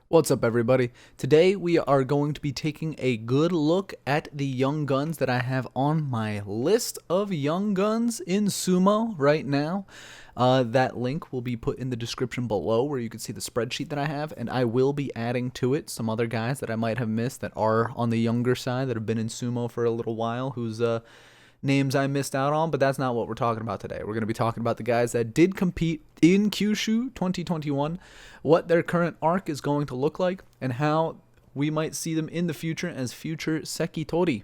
What's up, everybody? Today we are going to be taking a good look at the young guns that I have on my list of young guns in sumo right now. That link will be put in the description below where you can see the spreadsheet that I have, and I will be adding to it some other guys that I might have missed that are on the younger side that have been in sumo for a little while, whose names I missed out on, but that's not what we're talking about today. We're going to be talking about the guys that did compete in Kyushu 2021, what their current arc is going to look like, and how we might see them in the future as future Sekitori.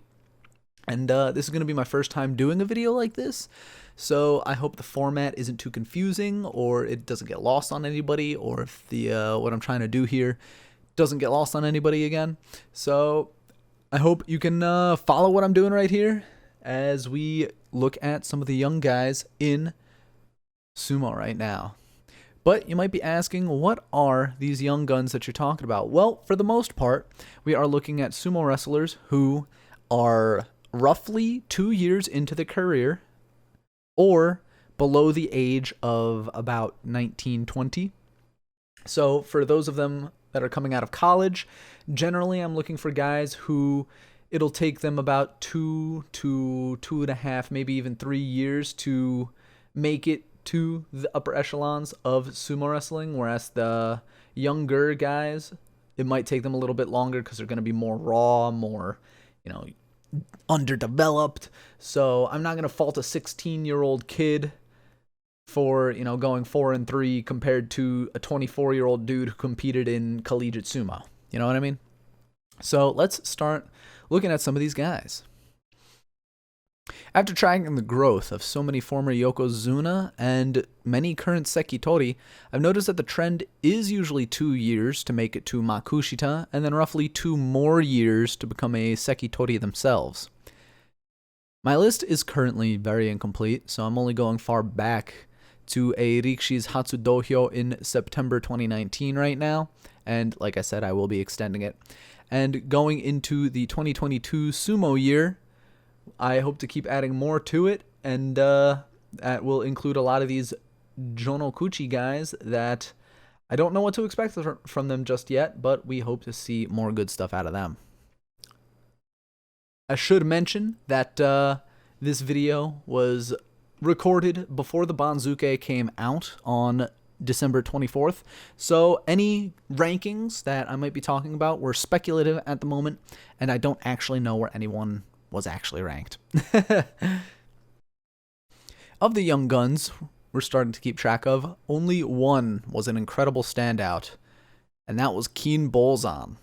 And this is going to be my first time doing a video like this, so I hope the format isn't too confusing, or it doesn't get lost on anybody, or if the what I'm trying to do here doesn't get lost on anybody again. So I hope you can follow what I'm doing right here as we look at some of the young guys in sumo right now. But you might be asking, what are these young guns that you're talking about? Well, for the most part, we are looking at sumo wrestlers who are roughly 2 years into their career or below the age of about 19, 20. So for those of them that are coming out of college, generally I'm looking for guys who it'll take them about 2 to 2.5, maybe even 3 years to make it to the upper echelons of sumo wrestling, whereas the younger guys, it might take them a little bit longer because they're going to be more raw, more, underdeveloped. So I'm not going to fault a 16-year-old kid for, going 4-3 compared to a 24-year-old dude who competed in collegiate sumo. You know what I mean? So let's start looking at some of these guys. After tracking the growth of so many former Yokozuna and many current Sekitori, I've noticed that the trend is usually 2 years to make it to Makushita, and then roughly 2 more years to become a Sekitori themselves. My list is currently very incomplete, so I'm only going far back to a Rikishi's Hatsudohyo in September 2019 right now, and like I said, I will be extending it. And going into the 2022 sumo year, I hope to keep adding more to it, and that will include a lot of these Jonokuchi guys that I don't know what to expect from them just yet, but we hope to see more good stuff out of them. I should mention that this video was recorded before the Banzuke came out on December 24th, so any rankings that I might be talking about were speculative at the moment, and I don't actually know where anyone was actually ranked. Of the young guns we're starting to keep track of, only one was an incredible standout, and that was Kinbozan.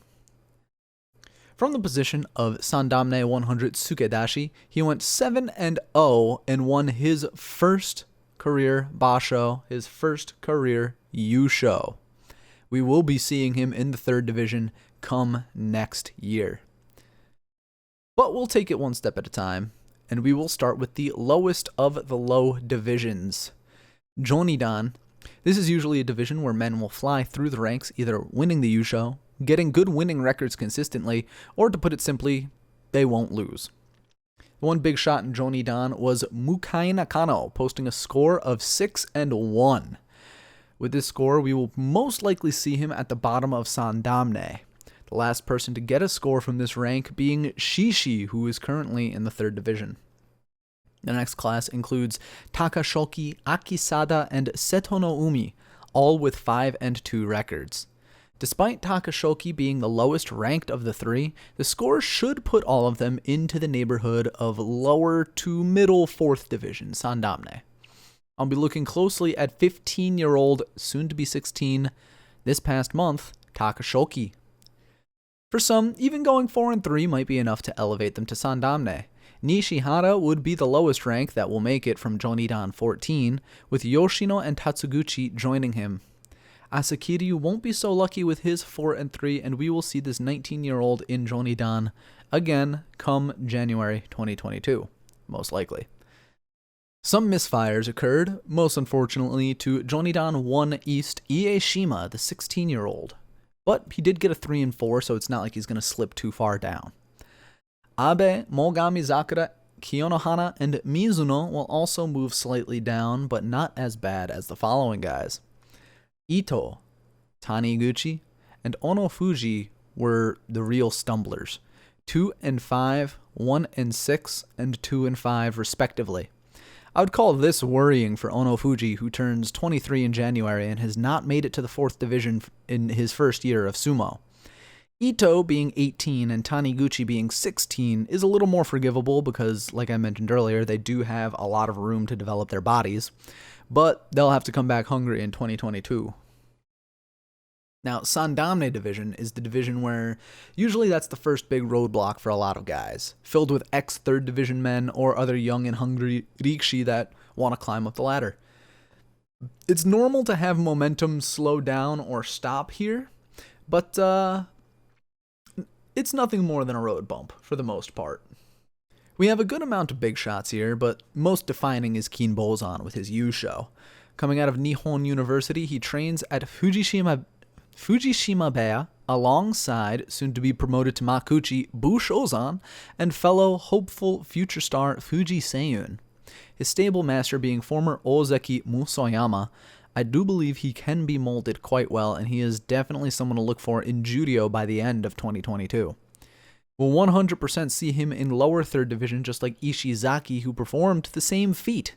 From the position of Sandamne 100 Sukedashi, he went 7-0 and won his first career Basho, his first career Yusho. We will be seeing him in the 3rd division come next year. But we'll take it one step at a time, and we will start with the lowest of the low divisions. Jonidan. This is usually a division where men will fly through the ranks, either winning the Yusho, getting good winning records consistently, or to put it simply, they won't lose. The one big shot in Jonidan was Mukai Nakano, posting a score of 6-1. With this score, we will most likely see him at the bottom of Sandamne. The last person to get a score from this rank being Shishi, who is currently in the 3rd division. The next class includes Takashoki, Akisada, and Seto no Umi, all with 5-2 records. Despite Takashoki being the lowest ranked of the 3, the score should put all of them into the neighborhood of lower to middle 4th division, Sandamne. I'll be looking closely at 15-year-old, soon to be 16, this past month, Takashoki. For some, even going 4-3 might be enough to elevate them to Sandamne. Nishihara would be the lowest rank that will make it from Jonidan 14, with Yoshino and Tatsuguchi joining him. Asakiryu won't be so lucky with his 4-3, and we will see this 19-year-old in Jonidan again come January 2022, most likely. Some misfires occurred, most unfortunately to Jonidan 1 East Ieshima, the 16-year-old. But he did get a 3-4, so it's not like he's going to slip too far down. Abe, Mogamizakura, Kiyonohana, and Mizuno will also move slightly down, but not as bad as the following guys. Ito, Taniguchi, and Ono Fuji were the real stumblers. 2 and 5, 1 and 6, and 2 and 5 respectively. I would call this worrying for Ono Fuji, who turns 23 in January and has not made it to the 4th division in his first year of sumo. Ito being 18 and Taniguchi being 16 is a little more forgivable because, like I mentioned earlier, they do have a lot of room to develop their bodies, but they'll have to come back hungry in 2022. Now, Sandamne division is the division where usually that's the first big roadblock for a lot of guys, filled with ex-3rd division men or other young and hungry rikishi that want to climb up the ladder. It's normal to have momentum slow down or stop here, but it's nothing more than a road bump for the most part. We have a good amount of big shots here, but most defining is Kinbozan with his Yusho. Coming out of Nihon University, he trains at Fujishima-Baya alongside soon-to-be promoted to Makuchi Bushozan and fellow hopeful future star Fuji Seiyun. His stable master being former Ozeki Musoyama, I do believe he can be molded quite well, and he is definitely someone to look for in Judo by the end of 2022. We'll 100% see him in lower 3rd division just like Ishizaki, who performed the same feat.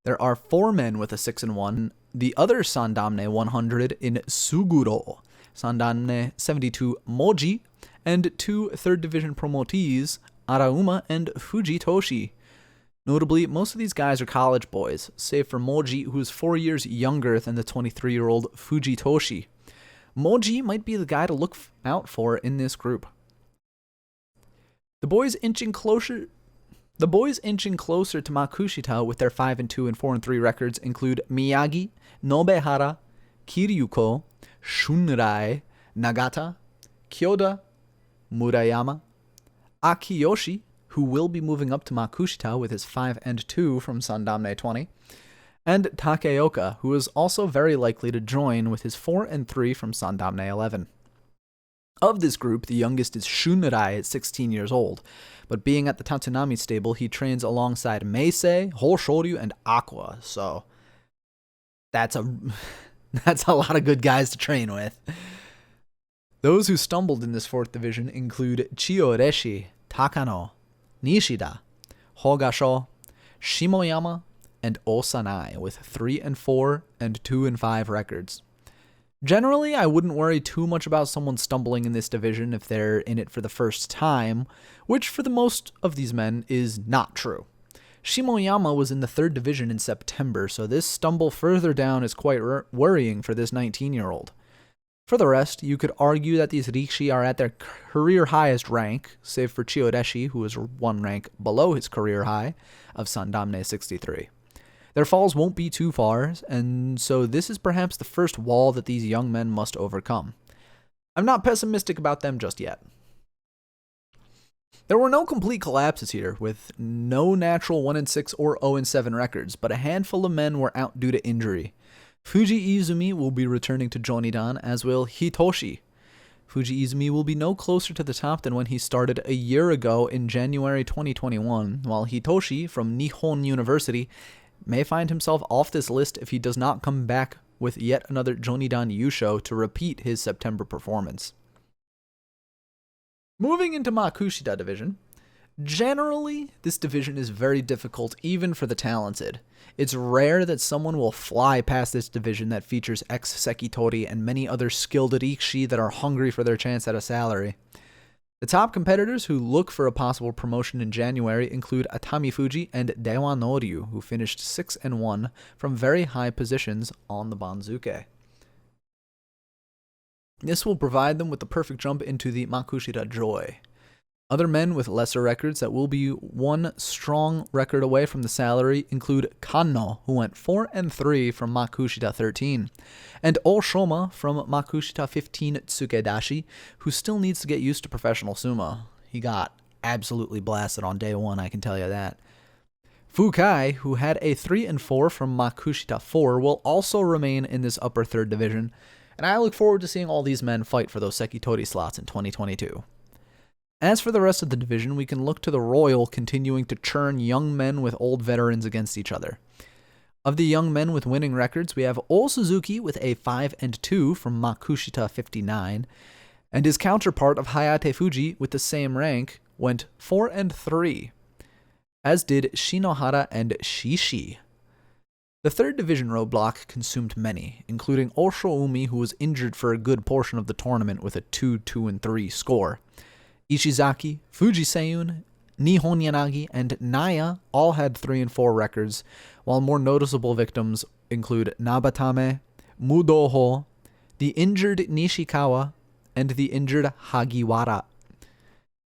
There are 4 men with a 6 and 1, the other Sandamne 100 in Suguro, Sandamne 72 Moji, and 2 3rd division promotees, Arauma and Fujitoshi. Notably, most of these guys are college boys, save for Moji, who is 4 years younger than the 23-year-old Fujitoshi. Moji might be the guy to look out for in this group. The boys inching closer to Makushita with their 5 and 2 and 4 and 3 records include Miyagi, Nobehara, Kiryuko, Shunrai, Nagata, Kyoda, Murayama, Akiyoshi, who will be moving up to Makushita with his 5 and 2 from Sandamne 20, and Takeoka, who is also very likely to join with his 4 and 3 from Sandamne 11. Of this group, the youngest is Shunrai at 16 years old, but being at the Tatsunami stable, he trains alongside Meisei, Hoshoryu, and Aqua, so that's a lot of good guys to train with. Those who stumbled in this 4th division include Chiyoreshi, Takano, Nishida, Hogasho, Shimoyama, and Osanai with 3 and 4 and 2 and 5 records. Generally, I wouldn't worry too much about someone stumbling in this division if they're in it for the first time, which for the most of these men is not true. Shimoyama was in the 3rd division in September, so this stumble further down is quite worrying for this 19-year-old. For the rest, you could argue that these rikishi are at their career highest rank, save for Chiyoreshi, who is 1 rank below his career high of Sandamne 63. Their falls won't be too far, and so this is perhaps the first wall that these young men must overcome. I'm not pessimistic about them just yet. There were no complete collapses here, with no natural 1 and 6 or 0 and 7 records, but a handful of men were out due to injury. Fuji Izumi will be returning to Jonidan, as will Hitoshi. Fuji Izumi will be no closer to the top than when he started a year ago in January 2021, while Hitoshi from Nihon University may find himself off this list if he does not come back with yet another Jonidan Yusho to repeat his September performance. Moving into Makushita division, generally this division is very difficult even for the talented. It's rare that someone will fly past this division that features ex-Sekitori and many other skilled rikishi that are hungry for their chance at a salary. The top competitors who look for a possible promotion in January include Atami Fuji and Dewa Noryu, who finished 6 and 1 from very high positions on the Banzuke. This will provide them with the perfect jump into the Makushita Joy. Other men with lesser records that will be 1 strong record away from the salary include Kanno, who went 4 and 3 from Makushita 13, and Oshoma from Makushita 15 Tsukedashi, who still needs to get used to professional sumo. He got absolutely blasted on day 1, I can tell you that. Fukai, who had a 3 and 4 from Makushita 4, will also remain in this upper 3rd division, and I look forward to seeing all these men fight for those Sekitori slots in 2022. As for the rest of the division, we can look to the Royal continuing to churn young men with old veterans against each other. Of the young men with winning records, we have Ol Suzuki with a 5-2 from Makushita 59, and his counterpart of Hayate Fuji with the same rank went 4-3, as did Shinohara and Shishi. The third division roadblock consumed many, including Osho Umi, who was injured for a good portion of the tournament with a 2-2-3 score. Ishizaki, Fuji Seiyun, Nihon Yanagi, and Naya all had 3-4 records, while more noticeable victims include Nabatame, Mudoho, the injured Nishikawa, and the injured Hagiwara.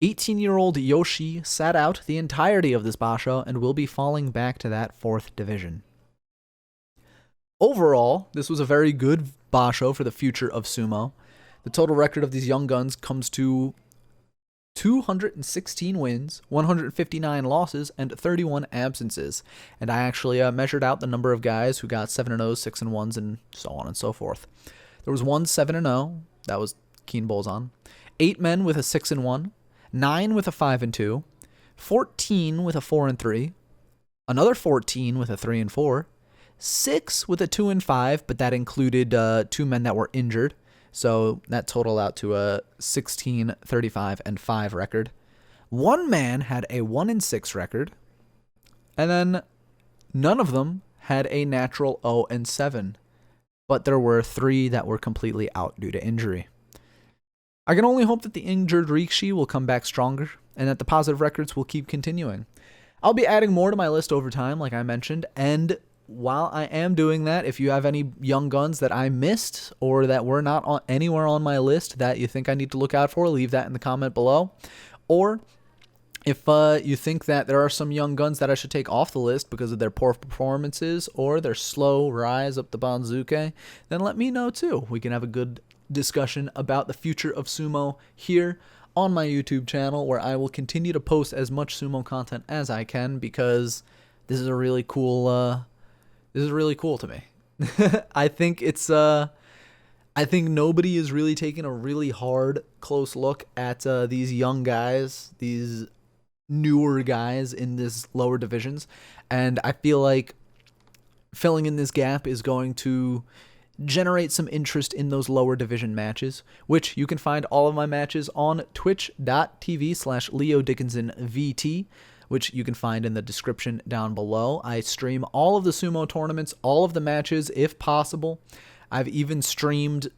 18-year-old Yoshii sat out the entirety of this basho and will be falling back to that 4th division. Overall, this was a very good basho for the future of sumo. The total record of these young guns comes to 216 wins, 159 losses, and 31 absences. And I actually measured out the number of guys who got 7-0s, 6-1s, and so on and so forth. There was one 7-0, that was Kinbozan, 8 men with a 6-1, 9 with a 5-2, 14 with a 4-3, another 14 with a 3-4, 6 with a 2-5, but that included 2 men that were injured. So that totaled out to a 16, 35, and 5 record. 1 man had a 1-6 record. And then none of them had a natural 0-7. But there were 3 that were completely out due to injury. I can only hope that the injured Rikishi will come back stronger and that the positive records will keep continuing. I'll be adding more to my list over time, like I mentioned, and while I am doing that, if you have any young guns that I missed or that were not anywhere on my list that you think I need to look out for, leave that in the comment below. Or if you think that there are some young guns that I should take off the list because of their poor performances or their slow rise up the Banzuke, then let me know too. We can have a good discussion about the future of sumo here on my YouTube channel, where I will continue to post as much sumo content as I can, because this is a really cool this is really cool to me. I think it's I think nobody is really taking a really hard, close look at these young guys, these newer guys in this lower divisions, and I feel like filling in this gap is going to generate some interest in those lower division matches, which you can find all of my matches on twitch.tv/LeoDickinsonVT, which you can find in the description down below. I stream all of the sumo tournaments, all of the matches, if possible. I've even streamed,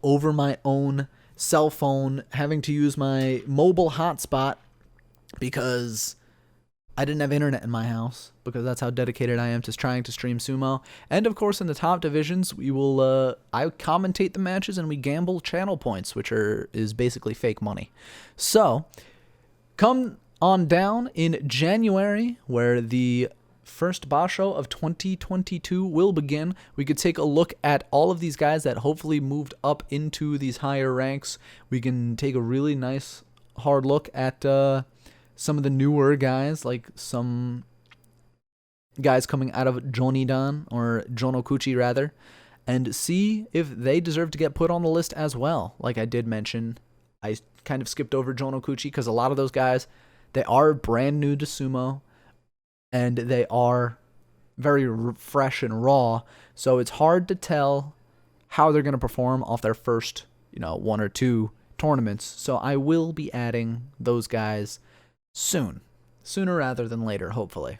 over my own cell phone, having to use my mobile hotspot because I didn't have internet in my house, because that's how dedicated I am to trying to stream sumo. And of course, in the top divisions, we will I commentate the matches and we gamble channel points, which is basically fake money. So come on down in January, where the first basho of 2022 will begin. We could take a look at all of these guys that hopefully moved up into these higher ranks. We can take a really nice hard look at some of the newer guys, like some guys coming out of Jonidan, or Jonokuchi rather, and see if they deserve to get put on the list as well. Like I did mention, I kind of skipped over Jonokuchi because a lot of those guys, they are brand new to sumo, and they are very fresh and raw, so it's hard to tell how they're going to perform off their first, 1 or 2 tournaments. So I will be adding those guys sooner rather than later, hopefully.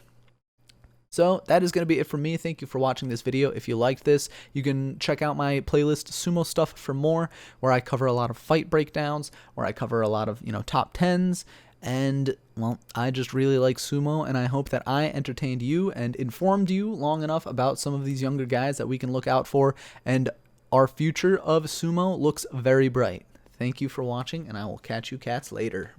So that is going to be it for me. Thank you for watching this video. If you liked this, you can check out my playlist Sumo Stuff for More, where I cover a lot of fight breakdowns, where I cover a lot of, top 10s, and, well, I just really like sumo, and I hope that I entertained you and informed you long enough about some of these younger guys that we can look out for, and our future of sumo looks very bright. Thank you for watching, and I will catch you cats later.